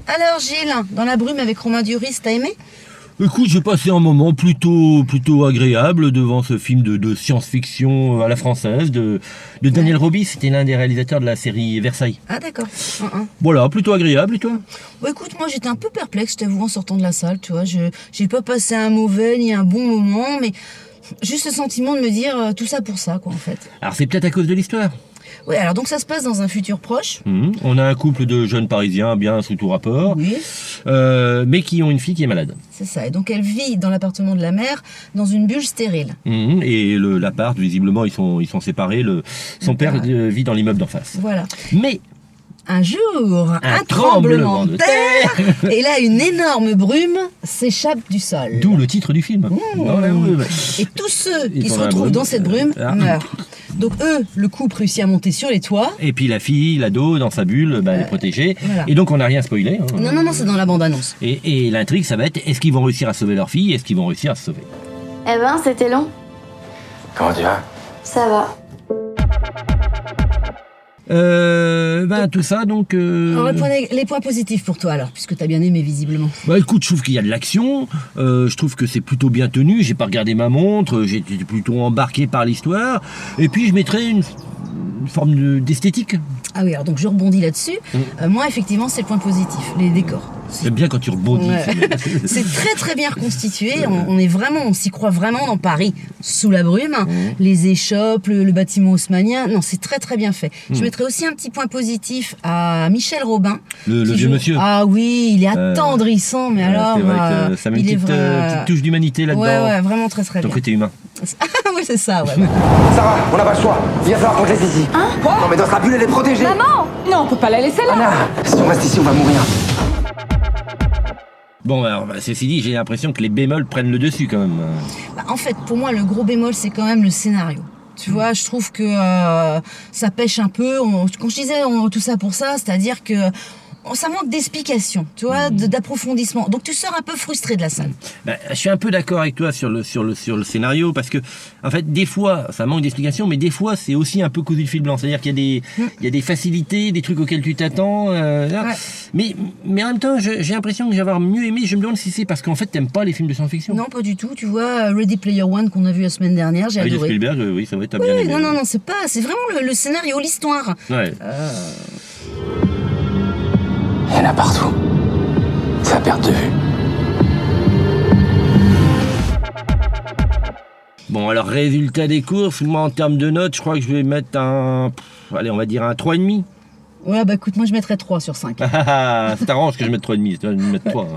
Alors Gilles, dans la brume avec Romain Duris, t'as aimé? Écoute, j'ai passé un moment plutôt agréable devant ce film de science-fiction à la française de Daniel Roby. C'était l'un des réalisateurs de la série Versailles. Ah d'accord. Voilà, plutôt agréable, et toi? Bon, écoute, moi j'étais un peu perplexe, je t'avoue, en sortant de la salle, tu vois. J'ai pas passé un mauvais ni un bon moment, mais juste le sentiment de me dire tout ça pour ça, quoi, en fait. Alors c'est peut-être à cause de l'histoire. Oui, alors donc ça se passe dans un futur proche. On a un couple de jeunes Parisiens bien sous tout rapport, Oui, mais qui ont une fille qui est malade. c'est ça. Et donc elle vit dans l'appartement de la mère, dans une bulle stérile. Et l'appart, visiblement, ils sont séparés. Son père vit dans l'immeuble d'en face. Voilà. Mais Un jour, Un tremblement de terre. Et là, une énorme brume s'échappe du sol. d'où le titre du film. Dans la brume. Et tous ceux Ils qui sont se dans la retrouvent brume. dans cette brume meurent. Donc eux, le couple réussit à monter sur les toits. Et puis la fille, l'ado, dans sa bulle, elle est protégée. Voilà. Et donc on n'a rien spoilé. Hein. Non, c'est dans la bande-annonce. Et l'intrigue, ça va être, est-ce qu'ils vont réussir à sauver leur fille? Est-ce qu'ils vont réussir à se sauver? Eh ben, c'était long. Comment tu vas? Ça va. Tout ça, donc... Alors, les points positifs pour toi alors, puisque t'as bien aimé visiblement. Bah écoute, je trouve qu'il y a de l'action, je trouve que c'est plutôt bien tenu, j'ai pas regardé ma montre, j'étais plutôt embarqué par l'histoire, et puis je mettrais une forme d'esthétique. Ah oui, alors donc je rebondis là-dessus. Moi, effectivement, c'est le point positif, les décors. J'aime bien quand tu rebondis. Ouais. C'est très très bien reconstitué. On s'y croit vraiment dans Paris, sous la brume. Les échoppes, le bâtiment haussmannien. Non, c'est très très bien fait. Je mettrais aussi un petit point positif à Michel Robin. Le qui vieux joue- monsieur. Ah oui, il est attendrissant, mais alors. C'est vrai que ça met une il est petite touche d'humanité là-dedans. Ouais, vraiment très très Ton bien. côté humain. Ah oui, c'est ça, ouais. Sarah, on n'a pas le choix. Il va falloir qu'on te laisse ici. Quoi? Non, mais dans sa bulle, elle est protégée. Maman! Non, on peut pas la laisser là! Anna, si on reste ici, on va mourir. Bon, alors, ceci dit, j'ai l'impression que les bémols prennent le dessus quand même. Bah, en fait, pour moi, le gros bémol, c'est quand même le scénario. Tu vois, je trouve que ça pêche un peu. Quand je disais tout ça pour ça, c'est-à-dire que ça manque d'explication, tu vois, d'approfondissement. Donc tu sors un peu frustré de la salle. Bah, je suis un peu d'accord avec toi sur le scénario, parce que, en fait, des fois, ça manque d'explication, mais des fois, c'est aussi un peu cousu de fil blanc. C'est-à-dire qu'il y a des facilités, des trucs auxquels tu t'attends. Mais en même temps, j'ai l'impression que j'avais mieux aimé. Je me demande si c'est parce qu'en fait, t'aimes pas les films de science-fiction. Non, pas du tout. Tu vois, Ready Player One qu'on a vu la semaine dernière, j'ai Avec adoré. Spielberg, oui, ça va, t'as Oui, bien aimé. non, c'est pas. C'est vraiment le scénario, l'histoire. Ouais. Il y en a partout. C'est à perte de vue. Bon, alors, résultat des courses, moi, en termes de notes, je crois que je vais mettre allez, on va dire un 3,5. Ouais, bah écoute, moi je mettrais 3 sur 5. Ça t'arrange que je mette 3,5, tu vas me mettre 3.